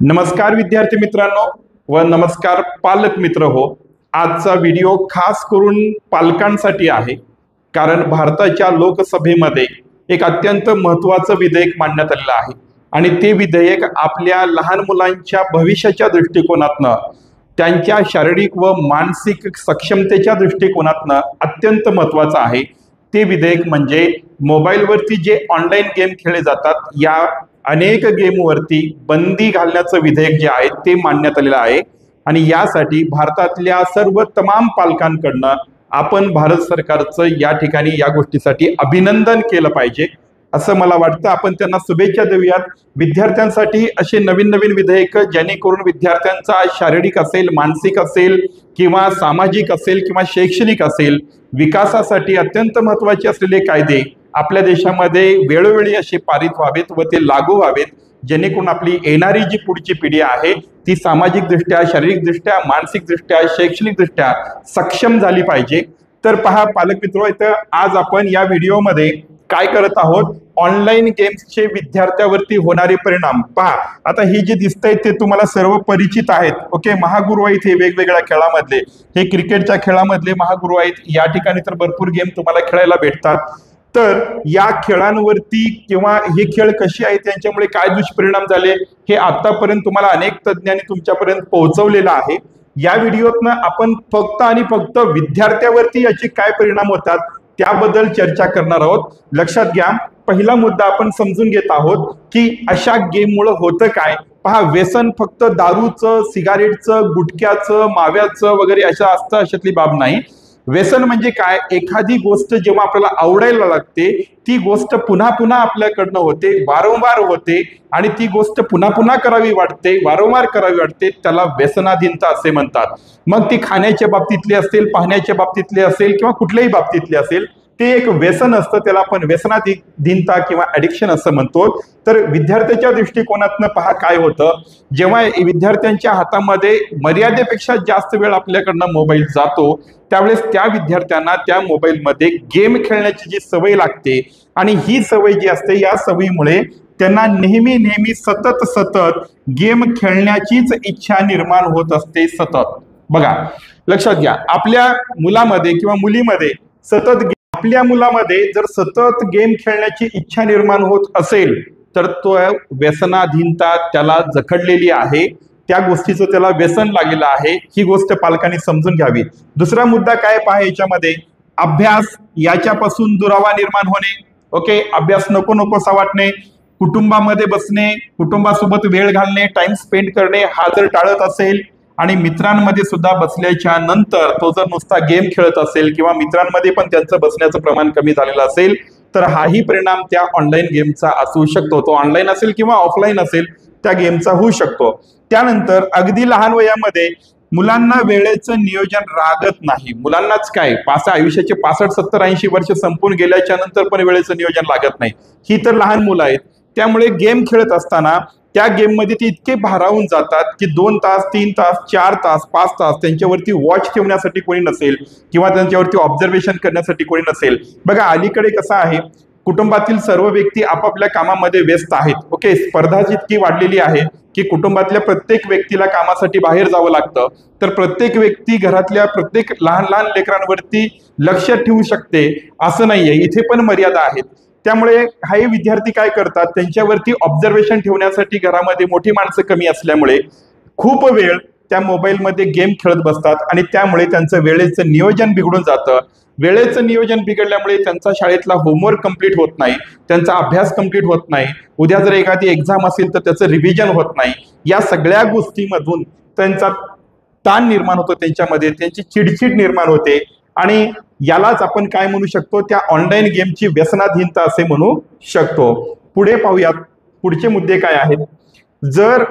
नमस्कार विद्यार्थी मित्रांनो व नमस्कार पालक मित्र हो। आजचा व्हिडिओ खास करून पालकांसाठी आहे, कारण भारताच्या लोकसभेमध्ये एक अत्यंत महत्त्वाचं विधेयक मांडण्यात आलेलं आहे आणि ते विधेयक आपल्या लहान मुलांच्या भविष्याच्या दृष्टिकोनातनं, त्यांच्या शारीरिक व मानसिक सक्षमतेच्या दृष्टिकोनातनं अत्यंत महत्त्वाचं आहे। ते विधेयक म्हणजे मोबाईलवरती जे ऑनलाईन गेम खेळले जातात या अनेक गेमवरती बंदी घालण्याचं विधेयक जे आहे ते मांडण्यात आलेलं आहे आणि यासाठी भारतातल्या सर्व तमाम पालकांकडनं आपण भारत सरकारचं या ठिकाणी या गोष्टीसाठी अभिनंदन केलं पाहिजे असं मला वाटतं। आपण त्यांना शुभेच्छा देऊयात। विद्यार्थ्यांसाठी असे नवीन नवीन विधेयक जेणेकरून विद्यार्थ्यांचा शारीरिक असेल, मानसिक असेल किंवा सामाजिक असेल किंवा शैक्षणिक असेल विकासासाठी अत्यंत महत्त्वाचे असलेले कायदे आपल्या देशामध्ये वेळोवेळी असे पारित व्हावेत व ते लागू व्हावेत, जेणेकरून आपली येणारी जी पुढची पिढी आहे ती सामाजिकदृष्ट्या, शारीरिकदृष्ट्या, मानसिकदृष्ट्या, शैक्षणिकदृष्ट्या सक्षम झाली पाहिजे। तर पहा पालक मित्र, इथं आज आपण या व्हिडिओमध्ये काय करत आहोत, ऑनलाईन गेम्सचे विद्यार्थ्यावरती होणारे परिणाम पहा। आता ही जी दिसतंय ते तुम्हाला सर्व परिचित आहेत। ओके, महागुरू आहेत हे वेगवेगळ्या खेळामधले, हे क्रिकेटच्या खेळामधले महागुरू आहेत। या ठिकाणी तर भरपूर गेम तुम्हाला खेळायला भेटतात। तर या खेळांवरती किंवा हे खेळ कसे आहेत त्यांच्यामुळे काय दुष्परिणाम झाले हे आतापर्यंत तुम्हाला अनेक तज्ञांनी तुमच्यापर्यंत पोहोचवलेलं आहे। या व्हिडिओतनं आपण फक्त आणि फक्त विद्यार्थ्यावरती याचे काय परिणाम होतात त्याबद्दल चर्चा करणार आहोत। लक्षात घ्या, पहिला मुद्दा आपण समजून घेत आहोत की अशा गेममुळे होतं काय। पहा, व्यसन फक्त दारूचं, सिगारेटचं, गुटख्याचं, माव्याचं वगैरे असं असतं अशातली बाब नाही। व्यसन म्हणजे काय, एखादी गोष्ट जेव्हा आपल्याला आवडायला लागते ती गोष्ट पुन्हा पुन्हा आपल्याकडनं होते, वारंवार होते आणि ती गोष्ट पुन्हा पुन्हा करावी वाटते, वारंवार करावी वाटते, त्याला व्यसनाधीनता असे म्हणतात। मग ती खाण्याच्या बाबतीतली असेल, पाहण्याच्या बाबतीतली असेल किंवा कुठल्याही बाबतीतली असेल, ते एक व्यसन असतं, त्याला आपण व्यसनाधीनता किंवा ॲडिक्शन असं म्हणतो। तर विद्यार्थ्याच्या दृष्टिकोनातनं पहा काय होतं, जेव्हा विद्यार्थ्यांच्या हातामध्ये मर्यादेपेक्षा जास्त वेळ आपल्याकडनं मोबाईल जातो त्यावेळेस त्या विद्यार्थ्यांना त्या मोबाईलमध्ये गेम खेळण्याची जी सवय लागते आणि ही सवय जी असते या सवयीमुळे त्यांना नेहमी सतत गेम खेळण्याचीच इच्छा निर्माण होत असते सतत। बघा, लक्षात घ्या, आपल्या मुलामध्ये किंवा मुलीमध्ये आपल्या मुलामध्ये जर सतत गेम खेळण्याची इच्छा निर्माण होत असेल तर तो व्यसनाधीनता त्याला जखडलेली आहे, त्या गोष्टीचं त्याला व्यसन लागलेलं आहे। ही गोष्ट पालकांनी समजून घ्यावी। दुसरा मुद्दा काय पहा, याच्यामध्ये अभ्यास याच्यापासून दुरावा निर्माण होणे। ओके, अभ्यास नकोसा वाटणे, कुटुंबामध्ये बसणे, कुटुंबासोबत वेळ घालणे, टाइम स्पेंड करणे हा जर टाळत असेल आणि मित्रांमध्ये सुद्धा बसल्याच्या नंतर तो जर नुसता गेम खेळत असेल किंवा मित्रांमध्ये पण त्यांचं बसण्याचं प्रमाण कमी झालेलं असेल तर हाही परिणाम त्या ऑनलाईन गेमचा असू शकतो। तो ऑनलाईन असेल किंवा ऑफलाईन असेल त्या गेमचा होऊ शकतो। त्यानंतर अगदी लहान वयामध्ये मुलांना वेळेचं नियोजन लागत नाही। मुलांनाच काय, आयुष्याचे 65, 70, 80 वर्ष संपून गेल्याच्या नंतर पण वेळेचं नियोजन लागत नाही। ही तर लहान मुलं आहेत, त्यामुळे गेम खेळत असताना त्या गेममध्ये ते इतके भारावून जातात की 2 तास, 3 तास, 4 तास, 5 तास त्यांच्यावरती वॉच ठेवण्यासाठी कोणी नसेल किंवा त्यांच्यावरती ऑब्झर्वेशन करण्यासाठी कोणी नसेल। बघा, अलीकडे कसं आहे, कुटुंबातील सर्व व्यक्ती आपापल्या कामामध्ये व्यस्त आहेत। ओके, स्पर्धा जितकी वाढलेली आहे की कुटुंबातल्या प्रत्येक व्यक्तीला कामासाठी बाहेर जावं लागतं, तर प्रत्येक व्यक्ती घरातल्या प्रत्येक लहान लहान लेकरांवरती लक्ष ठेवू शकते असं नाहीये, इथे पण मर्यादा आहेत। त्यामुळे काही विद्यार्थी काय करतात, त्यांच्यावरती ऑब्झर्वेशन ठेवण्यासाठी घरामध्ये मोठी माणसं कमी असल्यामुळे खूप वेळ त्या मोबाईलमध्ये गेम खेळत बसतात आणि त्यामुळे त्यांचं वेळेचं नियोजन बिघडून जातं। वेळेचं नियोजन बिघडल्यामुळे त्यांचा शाळेतला होमवर्क कंप्लीट होत नाही, त्यांचा अभ्यास कंप्लीट होत नाही, उद्या जर एखादी एक्झाम असेल तर त्याचं रिव्हिजन होत नाही। या सगळ्या गोष्टीमधून त्यांचा ताण निर्माण होतो, त्यांच्यामध्ये त्यांची चिडचिड निर्माण होते आणि यालाच आपण काय म्हणू शकतो, त्या ऑनलाईन गेमची व्यसनाधीनता असे म्हणू शकतो। पुढे पाहूयात पुढचे मुद्दे काय आहेत। जर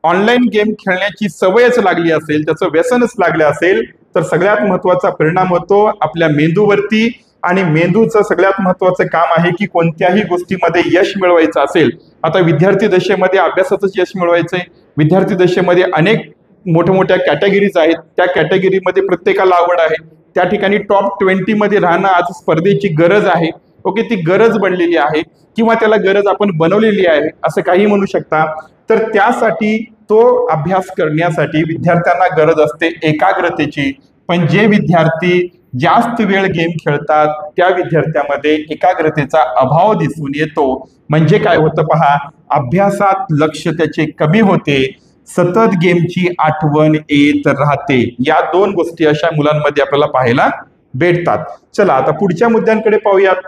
ऑनलाईन गेम खेळण्याची सवयच लागली असेल, त्याचं व्यसनच लागले असेल तर सगळ्यात महत्त्वाचा परिणाम होतो आपल्या मेंदूवरती आणि मेंदूचं सगळ्यात महत्त्वाचं काम आहे की कोणत्याही गोष्टीमध्ये यश मिळवायचं असेल, आता विद्यार्थी दशेमध्ये अभ्यासातच यश मिळवायचंय, विद्यार्थी दशेमध्ये अनेक मोठ्या कॅटेगरीज आहेत, त्या कॅटेगरीमध्ये प्रत्येकाला आवड आहे, त्या ठिकाणी टॉप 20 मध्ये राहणं आज स्पर्धेची गरज आहे। ओके, ती गरज बनलेली आहे किंवा त्याला गरज आपण बनवलेली आहे असं काही म्हणू शकता। तर त्यासाठी तो अभ्यास करण्यासाठी विद्यार्थ्यांना गरज असते एकाग्रतेची. पण जे विद्यार्थी जास्त वेळ गेम खेळतात त्या विद्यार्थ्यामध्ये एकाग्रतेचा अभाव दिसून येतो. म्हणजे काय होतं पहा, अभ्यासात लक्ष त्याचे कमी होते, सतत गेमची आठवण येत राहते. या दोन गोष्टी अशा मुलांमध्ये आपल्याला पाहायला भेटतात. चला आता पुढच्या मुद्द्यांकडे पाहूयात.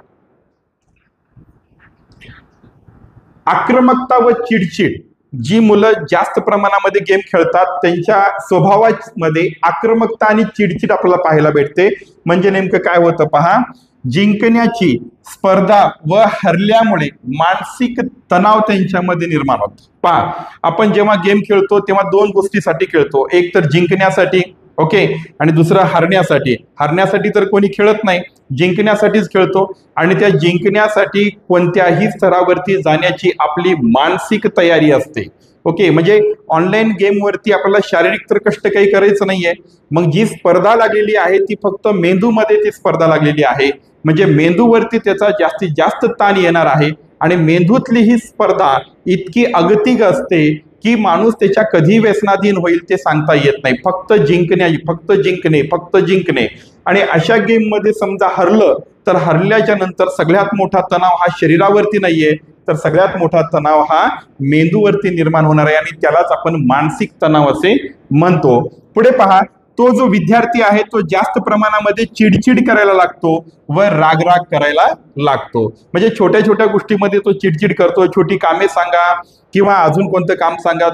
आक्रमकता व चिडचिड. जी मुलं जास्त प्रमाणामध्ये गेम खेळतात त्यांच्या स्वभावामध्ये आक्रमकता आणि चिडचिड आपल्याला पाहायला भेटते. म्हणजे नेमकं काय होतं पहा, जिंकण्याची स्पर्धा व हरल्यामुळे मानसिक तणाव त्यांच्यामध्ये निर्माण होतो. पहा, आपण जेव्हा गेम खेळतो तेव्हा दोन गोष्टीसाठी खेळतो, एक तर जिंकण्यासाठी, ओके, आणि दुसरं हरण्यासाठी. हरण्यासाठी तर कोणी खेळत नाही, जिंकण्यासाठीच खेळतो. आणि त्या जिंकण्यासाठी कोणत्याही स्तरावरती जाण्याची आपली मानसिक तयारी असते. ओके, म्हणजे ऑनलाईन गेमवरती आपल्याला शारीरिक तर कष्ट काही करायचं नाहीये. मग जी स्पर्धा लागलेली आहे ती फक्त मेंदूमध्ये ती स्पर्धा लागलेली आहे. म्हणजे मेंदूवरती त्याचा जास्तीत जास्त ताण येणार आहे. आणि मेंदूतली ही स्पर्धा इतकी अगतिक असते की माणूस त्याच्या कधी व्यसनाधीन होईल ते सांगता येत नाही. फक्त जिंकणे, फक्त जिंकणे, फक्त जिंकणे. आणि अशा गेम मध्ये समजा हरलं तर हरल्याच्या नंतर सगळ्यात मोठा तणाव हा शरीरावरती नाहीये, तर सगळ्यात मोठा तणाव हा मेंदूवरती निर्माण होणार आहे. आणि त्यालाच आपण मानसिक तणाव असे म्हणतो. पुढे पहा, तो जो विद्यार्थी आहे तो जास्त प्रमाणामध्ये चिडचिड करायला लागतो व रागराग करायला लागतो. म्हणजे छोट्या छोट्या गोष्टीमध्ये तो चिडचिड करतो. छोटी कामे सांगा किंवा अजून कोणतं काम सांगा,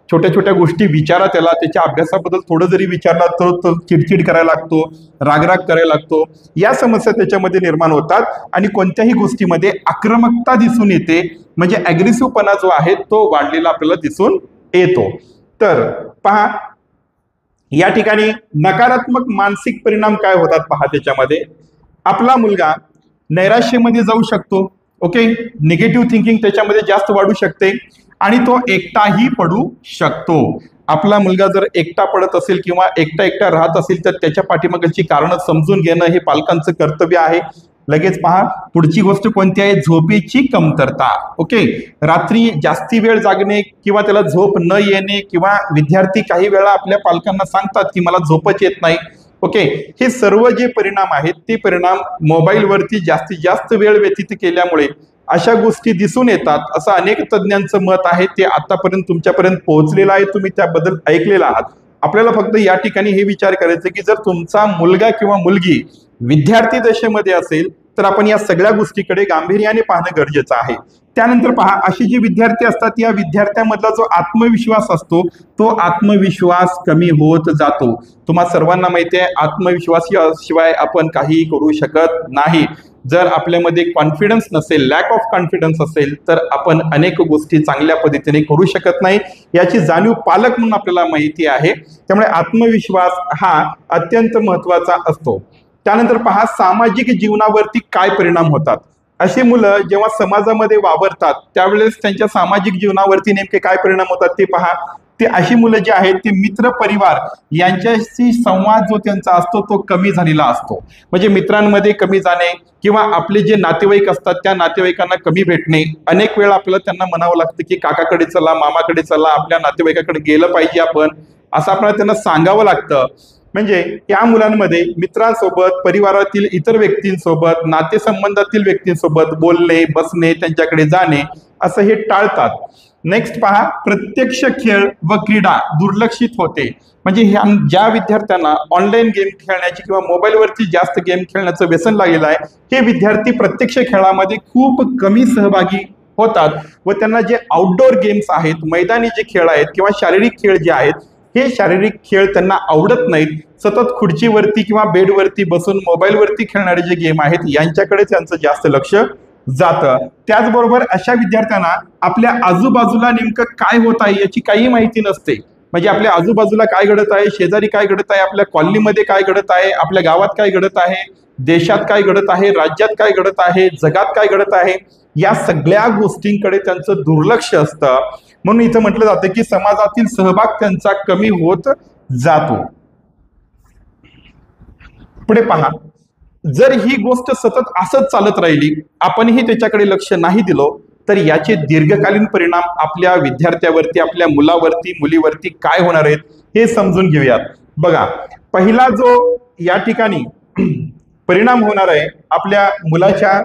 छोट्या छोट्या गोष्टी विचारा त्याला, त्याच्या अभ्यासाबद्दल थोडं जरी विचारला तर तो चिडचिड करायला लागतो, रागराग करायला लागतो. या समस्या त्याच्यामध्ये निर्माण होतात. आणि कोणत्याही गोष्टीमध्ये आक्रमकता दिसून येते. म्हणजे अग्रेसिव्हपणा जो आहे तो वाढलेला आपल्याला दिसून येतो. तर पहा, या ठिकाणी नकारात्मक मानसिक परिणाम काय होतात पहा. त्याच्यामध्ये आपला मुलगा नैराश्यमध्ये जाऊ शकतो. ओके, निगेटिव्ह थिंकिंग त्याच्यामध्ये जास्त वाढू शकते आणि तो एकटाही पडू शकतो. आपला मुलगा जर एकटा पडत असेल किंवा एकटा एकटा राहत असेल तर त्याच्या पाठीमागची कारणं समजून घेणं हे पालकांचं कर्तव्य आहे. लगेच पहा, पुढची गोष्ट कोणती आहे, झोपेची कमतरता. ओके, रात्री जास्ती वेळ जागणे किंवा त्याला झोप न येणे, किंवा विद्यार्थी काही वेळा आपल्या पालकांना सांगतात की मला झोपच येत नाही. ओके, हे सर्व जे परिणाम आहेत ते परिणाम मोबाईलवरती जास्तीत जास्त वेळ व्यतीत केल्यामुळे अशा गोष्टी दिसून येतात असं अनेक तज्ञांचं मत आहे. ते आतापर्यंत तुमच्यापर्यंत पोहोचलेलं आहे, तुम्ही त्याबद्दल ऐकलेलं आहात. आपल्याला फक्त या ठिकाणी हे विचार करायचे की जर तुमचा मुलगा किंवा मुलगी विद्यार्थी दशेमध्ये असेल तर आपण या सगळ्या गोष्टीकडे गांभीर्याने पाहणं गरजेचं आहे. त्यानंतर पहा, असे जे विद्यार्थी असतात या विद्यार्थ्यांमधला जो आत्मविश्वास असतो तो आत्मविश्वास कमी होत जातो. तुम्हा सर्वांना माहिती आहे, आत्मविश्वास शिवाय आपण काहीही करू शकत नाही. जर आपल्यामध्ये कॉन्फिडन्स नसेल, लॅक ऑफ कॉन्फिडन्स असेल तर आपण अनेक गोष्टी चांगल्या पद्धतीने करू शकत नाही. याची जाणीव पालक म्हणून आपल्याला माहिती आहे. त्यामुळे आत्मविश्वास हा अत्यंत महत्वाचा असतो. त्यानंतर पहा, सामाजिक जीवनावरती काय परिणाम होतात. अशी मुलं जेव्हा समाजामध्ये वावरतात त्यावेळेस त्यांच्या सामाजिक जीवनावरती नेमके काय परिणाम होतात ते पहा. ते अशी मुलं जी आहेत ते मित्र परिवार यांच्याशी संवाद जो त्यांचा असतो तो कमी झालेला असतो. म्हणजे मित्रांमध्ये कमी जाणे किंवा आपले जे नातेवाईक असतात त्या नातेवाईकांना कमी भेटणे. अनेक वेळा आपल्याला त्यांना म्हणावं लागतं की काकाकडे चला, मामाकडे चला, आपल्या नातेवाईकाकडे गेलं पाहिजे आपण, असं आपल्याला त्यांना सांगावं लागतं. म्हणजे या मुलांमध्ये मित्रांसोबत, परिवारातील इतर व्यक्तींसोबत, नातेसंबंधातील व्यक्तींसोबत बोलणे, बसणे, त्यांच्याकडे जाणे असं हे टाळतात. नेक्स्ट पहा, प्रत्यक्ष खेळ व क्रीडा दुर्लक्षित होते. म्हणजे ह्या ज्या विद्यार्थ्यांना ऑनलाईन गेम खेळण्याची किंवा मोबाईलवरती जास्त गेम खेळण्याचं व्यसन लागलेलं आहे हे विद्यार्थी प्रत्यक्ष खेळामध्ये खूप कमी सहभागी होतात व त्यांना जे आउटडोर गेम्स आहेत, मैदानी जे खेळ आहेत किंवा शारीरिक खेळ जे आहेत हे शारीरिक खेळ त्यांना आवडत नाहीत. सतत खुर्चीवरती किंवा बेडवरती बसून मोबाईलवरती खेळणारे जे गेम आहेत यांच्याकडे त्यांचं जास्त लक्ष जातं. त्याचबरोबर अशा विद्यार्थ्यांना आपल्या आजूबाजूला नेमकं काय होत आहे याची काही माहिती नसते. म्हणजे आपल्या आजूबाजूला काय घडत आहे, शेजारी काय घडत आहे, आपल्या कॉलनीमध्ये काय घडत आहे, आपल्या गावात काय घडत आहे, देशात काय घडत आहे, राज्यात काय घडत आहे, जगात काय घडत आहे, या सगळ्या गोष्टींकडे त्यांचं दुर्लक्ष असतं. म्हणून इथं म्हटलं जातं की समाजातील सहभाग त्यांचा कमी होत जातो. पुढे पहा, जर ही गोष्ट सतत असंच चालत राहिली, आपणही त्याच्याकडे लक्ष नाही दिलो तर याचे दीर्घकालीन परिणाम आपल्या विद्यार्थ्यावरती, आपल्या मुलावरती, मुलीवरती काय होणार आहेत हे समजून घेऊयात. बघा, पहिला जो या ठिकाणी परिणाम होणार आहे आपल्या मुलाच्या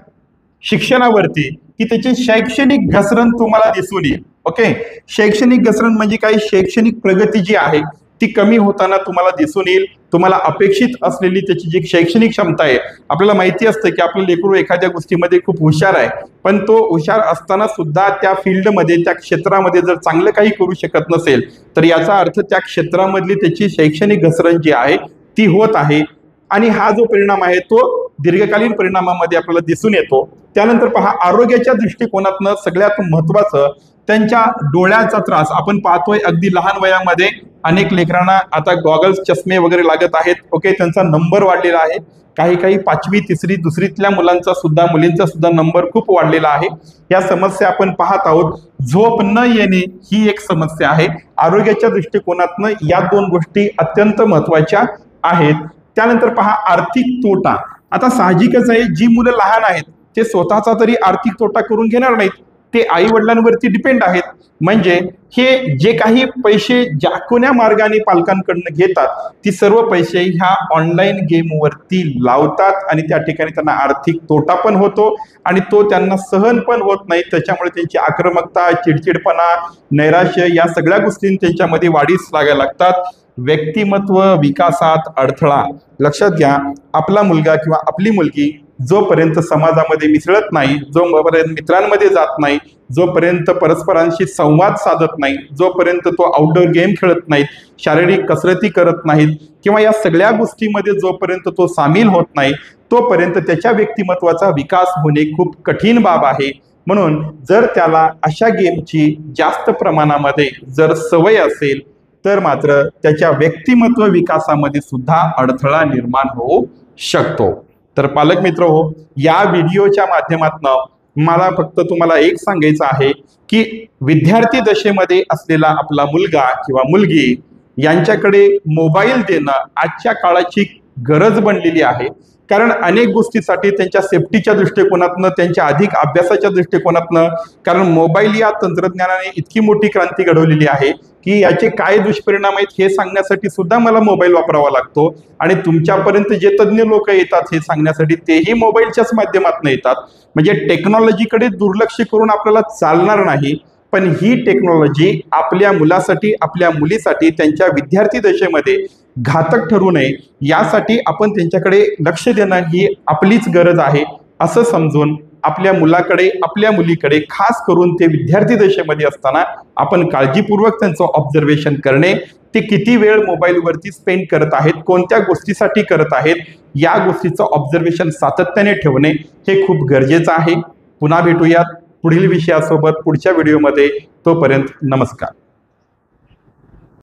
शिक्षणावरती की त्याची शैक्षणिक घसरण तुम्हाला दिसून येईल. ओके, शैक्षणिक घसरण म्हणजे काय? शैक्षणिक प्रगती जी आहे ती कमी होताना तुम्हाला दिसून येईल. तुम्हाला अपेक्षित असलेली त्याची जी शैक्षणिक क्षमता आहे, आपल्याला माहिती असतं की आपलं लेकरू एखाद्या गोष्टीमध्ये खूप हुशार आहे, पण तो हुशार असताना सुद्धा त्या फील्डमध्ये, त्या क्षेत्रामध्ये जर चांगलं काही करू शकत नसेल तर याचा अर्थ त्या क्षेत्रामधली त्याची शैक्षणिक घसरण जी आहे ती होत आहे. आणि हा जो परिणाम आहे तो दीर्घकालीन परिणामामध्ये आपल्याला दिसून येतो. त्यानंतर पहा, आरोग्याच्या दृष्टिकोनातनं सगळ्यात महत्वाचं त्यांच्या डोळ्याचा त्रास. आपण पाहतोय अगदी लहान वयामध्ये अनेक लेकरांना आता गॉगल्स, चष्मे वगैरे लागत आहेत. ओके, त्यांचा नंबर वाढलेला आहे. काही 5वी, 3री, 2रीतल्या मुलांचा सुद्धा, मुलींचा सुद्धा नंबर खूप वाढलेला आहे. या समस्या आपण पाहत आहोत. झोप न येणे ही एक समस्या आहे. आरोग्याच्या दृष्टिकोनातनं या दोन गोष्टी अत्यंत महत्वाच्या आहेत. त्यानंतर पहा, आर्थिक तोटा. आता साहजिकच आहे, जी मुलं लहान आहेत ते स्वतःचा तरी आर्थिक तोटा करून घेणार नाहीत, ते आई वडिलांवरती डिपेंड आहेत. म्हणजे हे जे काही पैसे ज्या कोण्या मार्गाने पालकांकडनं घेतात ती सर्व पैसे ह्या ऑनलाईन गेमवरती लावतात आणि त्या ठिकाणी त्यांना आर्थिक तोटा पण होतो आणि तो त्यांना सहन पण होत नाही. त्याच्यामुळे त्यांची आक्रमकता, चिडचिडपणा, नैराश्य या सगळ्या गोष्टी त्यांच्यामध्ये वाढीस लागायला लागतात. व्यक्तिमत्व विकासात अडथळा. लक्षात घ्या, आपला मुलगा किंवा आपली मुलगी जोपर्यंत समाजामध्ये मिसळत नाही, जोपर्यंत मित्रांमध्ये जात नाही, जोपर्यंत परस्परांशी संवाद साधत नाही, जोपर्यंत तो आउटडोर गेम खेळत नाहीत, शारीरिक कसरती करत नाहीत किंवा या सगळ्या गोष्टींमध्ये जोपर्यंत तो सामील होत नाही तोपर्यंत त्याच्या व्यक्तिमत्वाचा विकास होणे खूप कठीण बाब आहे. म्हणून जर त्याला अशा गेमची जास्त प्रमाणामध्ये जर सवय असेल तर मात्र त्याच्या व्यक्तिमत्व विकासामध्ये सुद्धा अडथळा निर्माण होऊ शकतो. तर पालक मित्र हो, या व्हिडिओच्या माध्यमातून मला फक्त तुम्हाला एक सांगायचं आहे की विद्यार्थी दशेमध्ये असलेला आपला मुलगा किंवा मुलगी यांच्याकडे मोबाईल देणं आजच्या काळाची गरज बनलेली आहे. कारण अनेक गोष्टीसाठी त्यांच्या सेफ्टीच्या दृष्टिकोनातनं, त्यांच्या अधिक अभ्यासाच्या दृष्टिकोनातनं, कारण मोबाईल या तंत्रज्ञानाने इतकी मोठी क्रांती घडवलेली आहे की याचे काय दुष्परिणाम आहेत हे सांगण्यासाठी सुद्धा मला मोबाईल वापरावा लागतो. आणि तुमच्यापर्यंत जे तज्ज्ञ लोक येतात हे सांगण्यासाठी तेही मोबाईलच्याच माध्यमातून येतात. म्हणजे टेक्नॉलॉजीकडे दुर्लक्ष करून आपल्याला चालणार नाही. पण ही टेक्नॉलॉजी आपल्या मुलासाठी, आपल्या मुलीसाठी त्यांच्या विद्यार्थी दशेमध्ये घातक ठरू नये यासाठी आपण त्यांच्याकडे लक्ष देणं ही आपलीच गरज आहे असं समजून आपल्या मुलाकडे, आपल्या मुलीकडे, खास करून ते विद्यार्थी दशेमध्ये असताना आपण काळजीपूर्वक त्यांचं ऑब्झर्वेशन करणे, ते किती वेळ मोबाईलवरती स्पेंड करत आहेत, कोणत्या गोष्टीसाठी करत आहेत, या गोष्टीचं ऑब्झर्वेशन सातत्याने ठेवणे हे खूप गरजेचं आहे. पुन्हा भेटूयात पुढील विषयासोबत पुढच्या व्हिडिओमध्ये. तोपर्यंत नमस्कार.